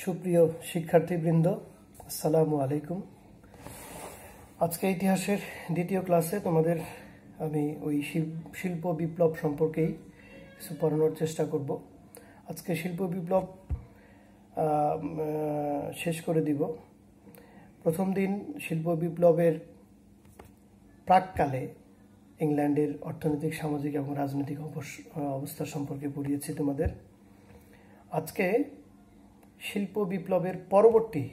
সুপ্রিয় শিক্ষার্থীবৃন্দ, আসসালামু আলাইকুম। আজকে ইতিহাসের দ্বিতীয় ক্লাসে তোমাদের আমি ওই শিল্প বিপ্লব সম্পর্কেই কিছু পড়ানোর চেষ্টা করব। আজকে শিল্প বিপ্লব শেষ করে দিব। প্রথম দিন শিল্প বিপ্লবের প্রাককালে ইংল্যান্ডের অর্থনৈতিক, সামাজিক এবং রাজনৈতিক অবস্থা সম্পর্কে পড়িয়েছি তোমাদের। আজকে শিল্প বিপ্লবের পরবর্তী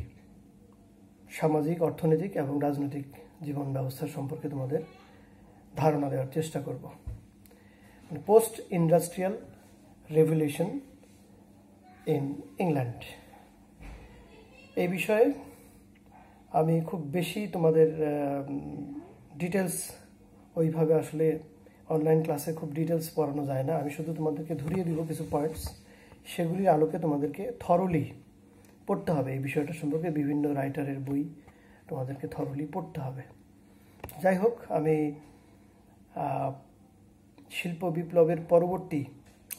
সামাজিক, অর্থনৈতিক এবং রাজনৈতিক জীবন ব্যবস্থা সম্পর্কে তোমাদের ধারণা দেওয়ার চেষ্টা করব। Post industrial revolution in England, এই বিষয়ে আমি খুব বেশি তোমাদের ডিটেলস ওইভাবে আসলে অনলাইন ক্লাসে খুব ডিটেলস পড়ানো যায় না। আমি শুধু তোমাদেরকে ধরিয়ে দিব কিছু পয়েন্টস, সেগুলির আলোকে তোমাদেরকে থরলি পড়তে হবে। এই বিষয়টা সম্পর্কে বিভিন্ন রাইটারের বই তোমাদেরকে থরলি পড়তে হবে। যাই হোক, আমি শিল্প বিপ্লবের পরবর্তী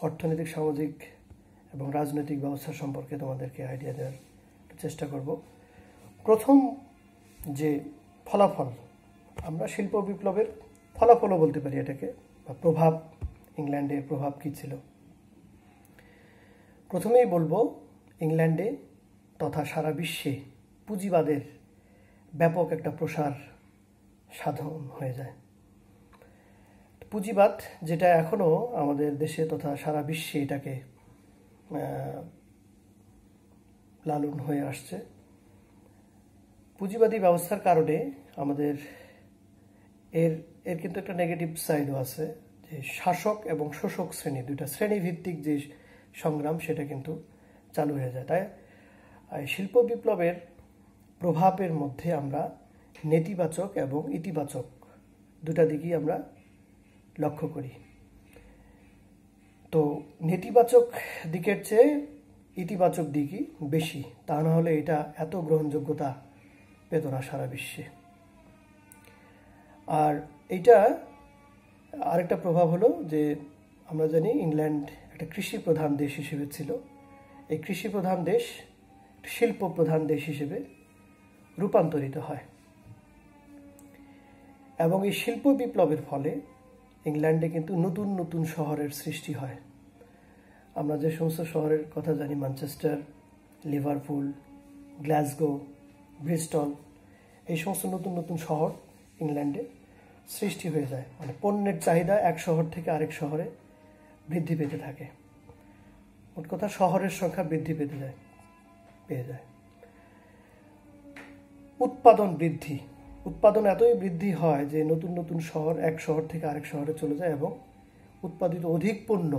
অর্থনৈতিক, সামাজিক এবং রাজনৈতিক ব্যবস্থা সম্পর্কে তোমাদেরকে আইডিয়া দেওয়ার চেষ্টা করব। প্রথম যে ফলাফল, আমরা শিল্প বিপ্লবের ফলাফলও বলতে পারি এটাকে, বা প্রভাব, ইংল্যান্ডের প্রভাব কী ছিল। প্রথমেই বলবো, ইংল্যান্ডে তথা সারা বিশ্বে পুঁজিবাদের ব্যাপক একটা প্রসার সাধন হয়ে যায়। পুঁজিবাদ, যেটা এখনও আমাদের দেশে তথা সারা বিশ্বে এটাকে লালন হয়ে আসছে। পুঁজিবাদী ব্যবস্থার কারণে আমাদের এর কিন্তু একটা নেগেটিভ সাইডও আছে, যে শাসক এবং শোষক শ্রেণী, দুইটা শ্রেণীভিত্তিক যে সংগ্রাম, সেটা কিন্তু চালু হয়ে যায়। তাই শিল্প বিপ্লবের প্রভাবের মধ্যে আমরা নেতিবাচক এবং ইতিবাচক দুটা দিকই আমরা লক্ষ্য করি। তো নেতিবাচক দিকের চেয়ে ইতিবাচক দিকই বেশি, তা না হলে এটা এত গ্রহণযোগ্যতা পেত না সারা বিশ্বে। আর এইটা আরেকটা প্রভাব হলো যে, আমরা জানি ইংল্যান্ড একটা কৃষি প্রধান দেশ হিসেবে ছিল। এই কৃষি প্রধান দেশ শিল্প প্রধান দেশ হিসেবে রূপান্তরিত হয়, এবং এই শিল্প বিপ্লবের ফলে ইংল্যান্ডে কিন্তু নতুন নতুন শহরের সৃষ্টি হয়। আমরা যে সমস্ত শহরের কথা জানি, ম্যানচেস্টার, লিভারপুল, গ্লাসগো, ব্রিস্টল, এই সমস্ত নতুন নতুন শহর ইংল্যান্ডে সৃষ্টি হয়ে যায়। মানে পণ্যের চাহিদা এক শহর থেকে আরেক শহরে বৃদ্ধি পেতে থাকে। মোট কথা, শহরের সংখ্যা বৃদ্ধি পেয়ে যায়। উৎপাদন বৃদ্ধি, উৎপাদন এতই বৃদ্ধি হয় যে নতুন নতুন শহর এক শহর থেকে আরেক শহরে চলে যায়, এবং উৎপাদিত অধিক পণ্য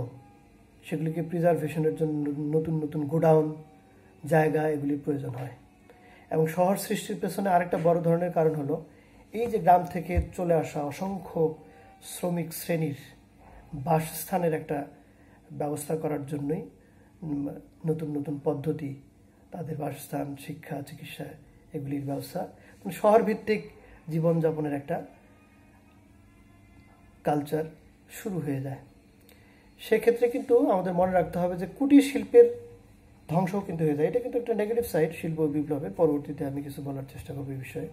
সেগুলিকে প্রিজার্ভেশনের জন্য নতুন নতুন গোডাউন, জায়গা, এগুলির প্রয়োজন হয়। এবং শহর সৃষ্টির পেছনে আরেকটা বড় ধরনের কারণ হলো, এই যে গ্রাম থেকে চলে আসা অসংখ্য শ্রমিক শ্রেণীর বাসস্থানের একটা ব্যবস্থা করার জন্যই নতুন নতুন পদ্ধতি, তাদের বাসস্থান, শিক্ষা, চিকিৎসা, এগুলির ব্যবস্থা, শহর ভিত্তিক জীবনযাপনের একটা কালচার শুরু হয়ে যায়। সেক্ষেত্রে কিন্তু আমাদের মনে রাখতে হবে যে কুটির শিল্পের ধ্বংসও কিন্তু হয়ে যায়। এটা কিন্তু একটা নেগেটিভ সাইড শিল্প বিপ্লবের। পরবর্তীতে আমি কিছু বলার চেষ্টা করব এই বিষয়ে।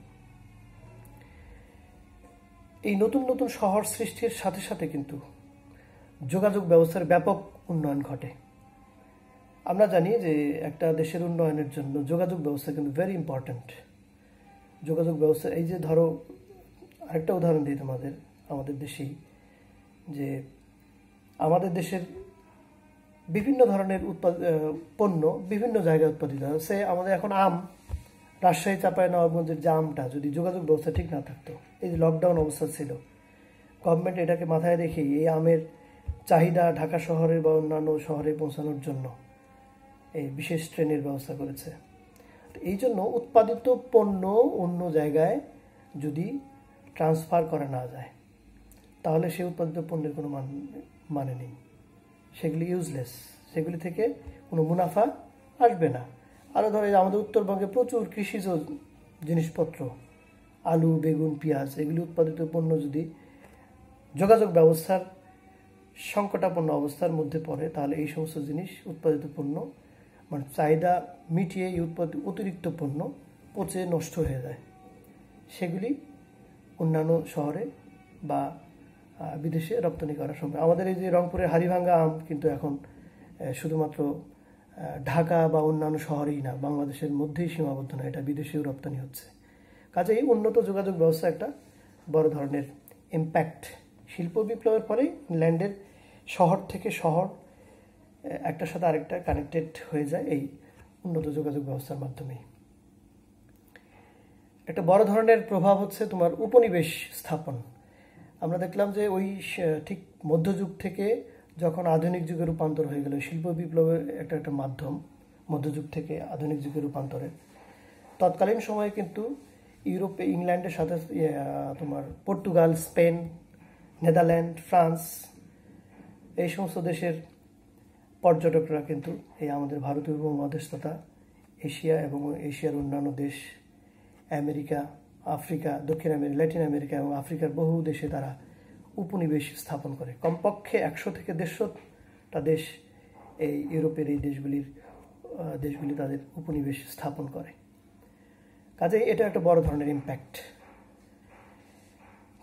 এই নতুন নতুন শহর সৃষ্টির সাথে সাথে কিন্তু যোগাযোগ ব্যবস্থার ব্যাপক উন্নয়ন ঘটে। আমরা জানি যে একটা দেশের উন্নয়নের জন্য যোগাযোগ ব্যবস্থা কিন্তু ভেরি ইম্পর্ট্যান্ট। যোগাযোগ ব্যবস্থা, এই যে ধরো, আরেকটা উদাহরণ দিই তোমাদের, আমাদের দেশেই, যে আমাদের দেশের বিভিন্ন ধরনের পণ্য বিভিন্ন জায়গায় উৎপাদিত হয়। সে আমাদের এখন আম, রাজশাহী, চাঁপাইনবাবগঞ্জের যে আমটা, যদি যোগাযোগ ব্যবস্থা ঠিক না থাকতো, এই যে লকডাউন অবস্থা ছিল, গভর্নমেন্ট এটাকে মাথায় রেখেই এই আমের চাহিদা ঢাকা শহরে বা অন্যান্য শহরে পৌঁছানোর জন্য এই বিশেষ ট্রেনের ব্যবস্থা করেছে। এই জন্য উৎপাদিত পণ্য অন্য জায়গায় যদি ট্রান্সফার করা না যায়, তাহলে সেই উৎপাদিত পণ্যের কোনো মানে নেই, সেগুলি ইউজলেস, সেগুলি থেকে কোনো মুনাফা আসবে না। আরও ধরো, আমাদের উত্তরবঙ্গে প্রচুর কৃষিজ জিনিসপত্র, আলু, বেগুন, পেঁয়াজ, এগুলি উৎপাদিত পণ্য যদি যোগাযোগ ব্যবস্থার সংকটাপন্ন অবস্থার মধ্যে পড়ে, তাহলে এই সমস্ত জিনিস, উৎপাদিত পণ্য মানে চাহিদা মিটিয়ে এই অতিরিক্ত পণ্য পচে নষ্ট হয়ে যায়, সেগুলি অন্যান্য শহরে বা বিদেশে রপ্তানি করা সম্ভব। আমাদের এই যে রংপুরের হাড়িভাঙ্গা আম কিন্তু এখন শুধুমাত্র ঢাকা বা অন্যান্য শহরেই না, বাংলাদেশের মধ্যেই সীমাবদ্ধ না, এটা বিদেশেও রপ্তানি হচ্ছে। কাজেই উন্নত যোগাযোগ ব্যবস্থা একটা বড় ধরনের ইম্প্যাক্ট। শিল্প বিপ্লবের পরে ইংল্যান্ডের শহর থেকে শহর একটার সাথে আরেকটা কানেক্টেড হয়ে যায় এই উন্নত যোগাযোগ ব্যবস্থার মাধ্যমেই। একটা বড় ধরনের প্রভাব হচ্ছে তোমার উপনিবেশ স্থাপন। আমরা দেখলাম যে ওই ঠিক মধ্যযুগ থেকে যখন আধুনিক যুগে রূপান্তর হয়ে গেল, শিল্প বিপ্লবের একটা মাধ্যম মধ্যযুগ থেকে আধুনিক যুগে রূপান্তরের, তৎকালীন সময়ে কিন্তু ইউরোপে ইংল্যান্ডের সাথে তোমার পর্তুগাল, স্পেন, নেদারল্যান্ড, ফ্রান্স এই সমস্ত দেশের পর্যটকরা কিন্তু এই আমাদের ভারতীয় উপমহাদেশ তথা এশিয়া এবং এশিয়ার অন্যান্য দেশ, আমেরিকা, আফ্রিকা, দক্ষিণ আমেরিকা, ল্যাটিন আমেরিকা এবং আফ্রিকার বহু দেশে তারা উপনিবেশ স্থাপন করে। কমপক্ষে 100 থেকে 150টা দেশ এই ইউরোপের এই দেশগুলি তাদের উপনিবেশ স্থাপন করে। কাজেই এটা একটা বড় ধরনের ইম্প্যাক্ট।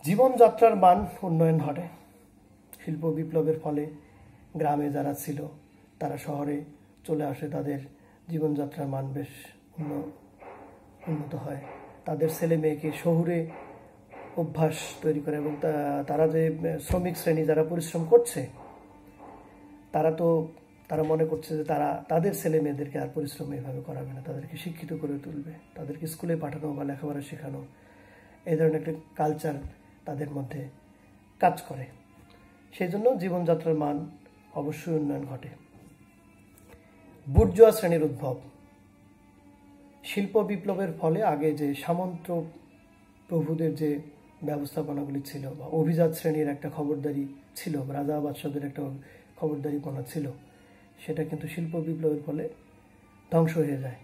জীবনযাত্রার মান উন্নয়ন ঘটে। শিল্প বিপ্লবের ফলে গ্রামে যারা ছিল তারা শহরে চলে আসে, তাদের জীবনযাত্রার মান বেশ উন্নত হয়। তাদের ছেলে মেয়েকে শহুরে অভ্যাস তৈরি করে এবং তারা যে শ্রমিক শ্রেণী যারা পরিশ্রম করছে, তারা মনে করছে যে তাদের ছেলে মেয়েদেরকে আর পরিশ্রম এভাবে করাবে না, তাদেরকে শিক্ষিত করে তুলবে, তাদেরকে স্কুলে পাঠানো বা লেখাপড়া শেখানো, এই ধরনের একটা কালচার তাদের মধ্যে কাজ করে। সেই জন্য জীবনযাত্রার মান অবশ্যই উন্নয়ন ঘটে। বুর্জোয়া শ্রেণীর উদ্ভব। শিল্প বিপ্লবের ফলে আগে যে সামন্ত প্রভুদের যে ব্যবস্থাপনাগুলি ছিল বা অভিজাত শ্রেণীর একটা খবরদারি ছিল, রাজা বাদশাদের একটা খবরদারিপনা ছিল, সেটা কিন্তু শিল্প বিপ্লবের ফলে ধ্বংস হয়ে যায়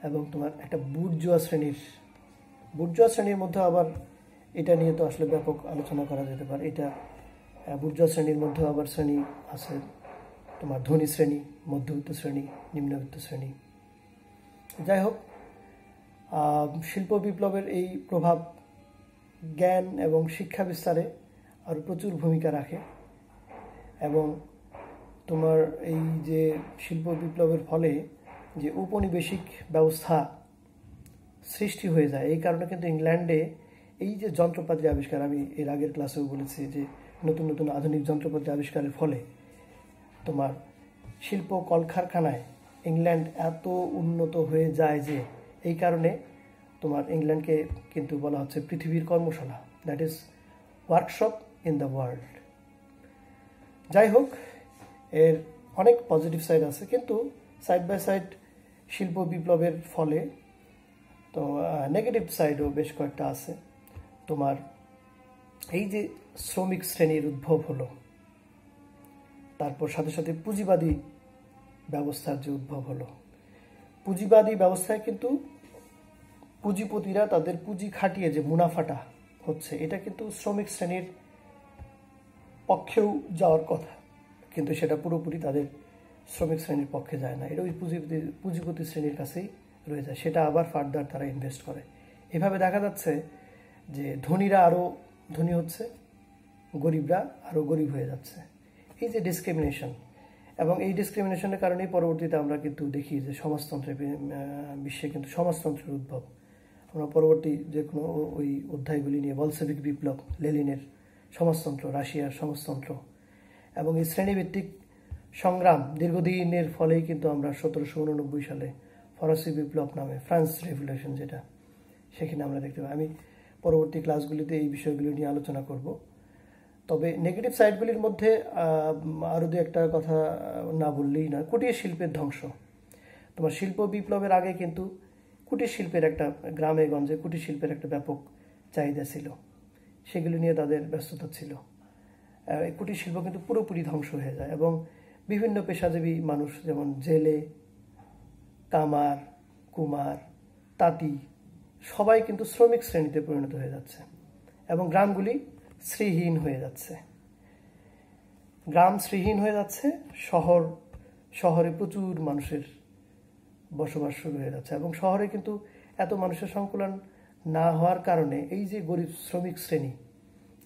এবং তোমার একটা বুর্জোয়া শ্রেণীর মধ্যে আবার এটা নিয়ে তো আসলে ব্যাপক আলোচনা করা যেতে পারে। এটা বুর্জোয়া শ্রেণীর মধ্যে আবার শ্রেণী আছে, তোমার ধনী শ্রেণী, মধ্যবিত্ত শ্রেণী, নিম্নবিত্ত শ্রেণী। যাই হোক, শিল্প বিপ্লবের এই প্রভাব জ্ঞান এবং শিক্ষা বিস্তারে আরও প্রচুর ভূমিকা রাখে এবং তোমার এই যে শিল্প বিপ্লবের ফলে যে উপনিবেশিক ব্যবস্থা সৃষ্টি হয়ে যায়, এই কারণে কিন্তু ইংল্যান্ডে এই যে যন্ত্রপাতি আবিষ্কার, আমি এর আগের ক্লাসেও বলেছি যে নতুন নতুন আধুনিক যন্ত্রপাতি আবিষ্কারের ফলে তোমার শিল্প কলকারখানায় ইংল্যান্ড এত উন্নত হয়ে যায় যে এই কারণে তোমার ইংল্যান্ডকে কিন্তু বলা হচ্ছে পৃথিবীর কর্মশালা, that is workshop in the world. যাই হোক, এর অনেক পজিটিভ সাইড আছে, কিন্তু সাইড বাই সাইড শিল্প বিপ্লবের ফলে তো নেগেটিভ সাইডও বেশ কয়েকটা আছে। তোমার এই যে শ্রমিক শ্রেণীর উদ্ভব হলো, তারপর সাথে সাথে পুঁজিবাদী ব্যবস্থার যে উদ্ভব হলো, পুঁজিবাদী ব্যবস্থায় কিন্তু পুঁজিপতিরা তাদের পুঁজি খাটিয়ে যে মুনাফাটা হচ্ছে, এটা কিন্তু শ্রমিক শ্রেণীর পক্ষেও যাওয়ার কথা, কিন্তু সেটা পুরোপুরি তাদের শ্রমিক শ্রেণীর পক্ষে যায় না, এটা ওই পুঁজিপতি শ্রেণীর কাছেই রয়ে যায়, সেটা আবার ফার্দার তারা ইনভেস্ট করে। এভাবে দেখা যাচ্ছে যে ধনীরা আরও ধনী হচ্ছে, গরিবরা আরও গরিব হয়ে যাচ্ছে। এই যে ডিসক্রিমিনেশন, এবং এই ডিসক্রিমিনেশনের কারণেই পরবর্তীতে আমরা কিন্তু দেখি যে সমাজতন্ত্রের বিশ্বে কিন্তু সমাজতন্ত্রের উদ্ভব। আমরা পরবর্তী যে কোনো ওই অধ্যায়গুলি নিয়ে, বলশেভিক বিপ্লব, লেনিনের সমাজতন্ত্র, রাশিয়ার সমাজতন্ত্র এবং এই শ্রেণীভিত্তিক সংগ্রাম দীর্ঘদিনের ফলেই কিন্তু আমরা 1789 সালে ফরাসি বিপ্লব নামে ফ্রান্স রেভলিউশন, যেটা সেখানে আমরা দেখতে পাই। আমি পরবর্তী ক্লাসগুলিতে এই বিষয়গুলি নিয়ে আলোচনা করব। তবে নেগেটিভ সাইডগুলির মধ্যে আরও দু একটা কথা না বললেই নয়। কুটির শিল্পের ধ্বংস। তোমার শিল্প বিপ্লবের আগে কিন্তু কুটির শিল্পের একটা, গ্রামে গঞ্জে কুটির শিল্পের একটা ব্যাপক চাহিদা ছিল, সেগুলি নিয়ে তাদের ব্যস্ততা ছিল। এই কুটির শিল্প কিন্তু পুরোপুরি ধ্বংস হয়ে যায় এবং বিভিন্ন পেশাজীবী মানুষ, যেমন জেলে, কামার, কুমার, তাঁতি, সবাই কিন্তু শ্রমিক শ্রেণীতে পরিণত হয়ে যাচ্ছে এবং গ্রামগুলি শ্রীহীন হয়ে যাচ্ছে। গ্রাম শ্রীহীন হয়ে যাচ্ছে, শহরে প্রচুর মানুষের বসবাস শুরু হয়ে যাচ্ছে। এবং শহরে কিন্তু এত মানুষের সংকুলন না হওয়ার কারণে এই যে গরিব শ্রমিক শ্রেণী,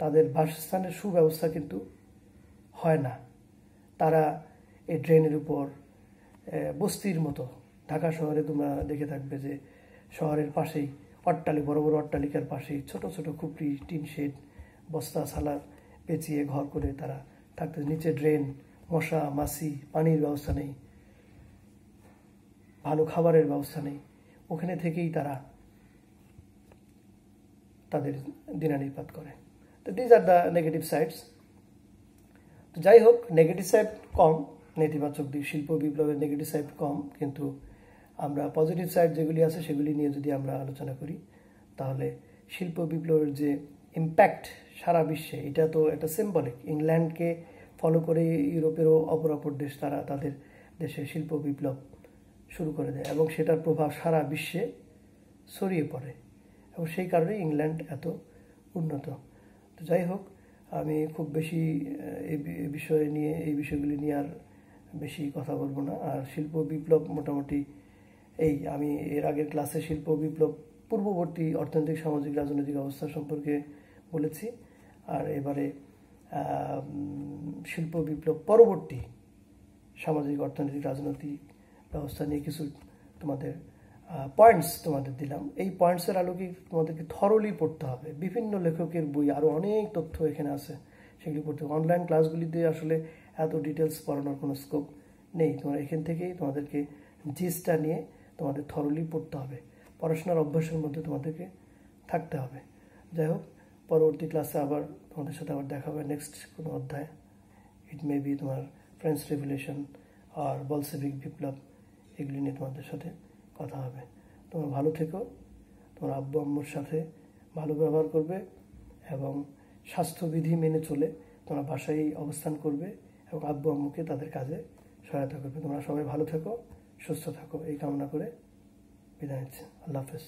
তাদের বাসস্থানের সুব্যবস্থা কিন্তু হয় না। তারা এই ড্রেনের উপর বস্তির মতো, ঢাকা শহরে তোমরা দেখে থাকবে যে শহরের পাশেই বড় বড় অট্টালিকার পাশেই ছোট ছোট খুপড়ি, টিন শেড, বস্তা ছালার পেঁচিয়ে ঘর করে তারা থাকতে, নিচে ড্রেন, মশা মাছি, পানির ব্যবস্থা নেই, ভালো খাবারের ব্যবস্থা নেই। ওখানে থেকেই তারা তাদের দিনানিপাত করে। তো these are the negative sides. তো যাই হোক, নেগেটিভ সাইড কম, নেতিবাচক দিক, শিল্প বিপ্লবের নেগেটিভ সাইড কম, কিন্তু আমরা পজিটিভ সাইড যেগুলি আছে সেগুলি নিয়ে যদি আমরা আলোচনা করি, তাহলে শিল্প বিপ্লবের যে ইম্প্যাক্ট সারা বিশ্বে, এটা তো একটা সিম্বলিক। ইংল্যান্ডকে ফলো করে ইউরোপেরও অপর দেশ, তারা তাদের দেশে শিল্প বিপ্লব শুরু করে দেয় এবং সেটার প্রভাব সারা বিশ্বে ছড়িয়ে পড়ে, এবং সেই কারণে ইংল্যান্ড এত উন্নত। তো যাই হোক, আমি খুব বেশি এই বিষয়গুলি নিয়ে আর বেশি কথা বলবো না। আর শিল্প বিপ্লব মোটামুটি আমি এর আগের ক্লাসে শিল্প বিপ্লব পূর্ববর্তী অর্থনৈতিক, সামাজিক, রাজনৈতিক অবস্থা সম্পর্কে বলেছি। আর এবারে শিল্প বিপ্লব পরবর্তী সামাজিক, অর্থনৈতিক, রাজনৈতিক ব্যবস্থা নিয়ে কিছু তোমাদের পয়েন্টস তোমাদের দিলাম। এই পয়েন্টসের আলোকে তোমাদেরকে থরলি পড়তে হবে। বিভিন্ন লেখকের বই, আরও অনেক তথ্য এখানে আছে, সেগুলি পড়তে হবে। অনলাইন ক্লাসগুলিতে আসলে এত ডিটেলস পড়ানোর কোনো স্কোপ নেই। তোমরা এখান থেকেই তোমাদেরকে জিসটা নিয়ে তোমাদের থরলি পড়তে হবে। পড়াশোনার অভ্যাসের মধ্যে তোমাদেরকে থাকতে হবে। যাই হোক, পরবর্তী ক্লাসে আবার তোমাদের সাথে আবার দেখা হবে নেক্সট কোনো অধ্যায়। ইট মে বি তোমার ফ্রেঞ্চ রেভলিউশন আর বলসেভিক বিপ্লব, এগুলি নিয়ে তোমাদের সাথে কথা হবে। তোমরা ভালো থেকো, তোমার আব্বু আম্মুর সাথে ভালো ব্যবহার করবে এবং স্বাস্থ্যবিধি মেনে চলে তোমরা বাসায় অবস্থান করবে এবং আব্বু আম্মুকে তাদের কাজে সহায়তা করবে। তোমরা সবাই ভালো থেকো, সুস্থ থাকো, এই কামনা করে বিদায় নিচ্ছি। আল্লাহ হাফেজ।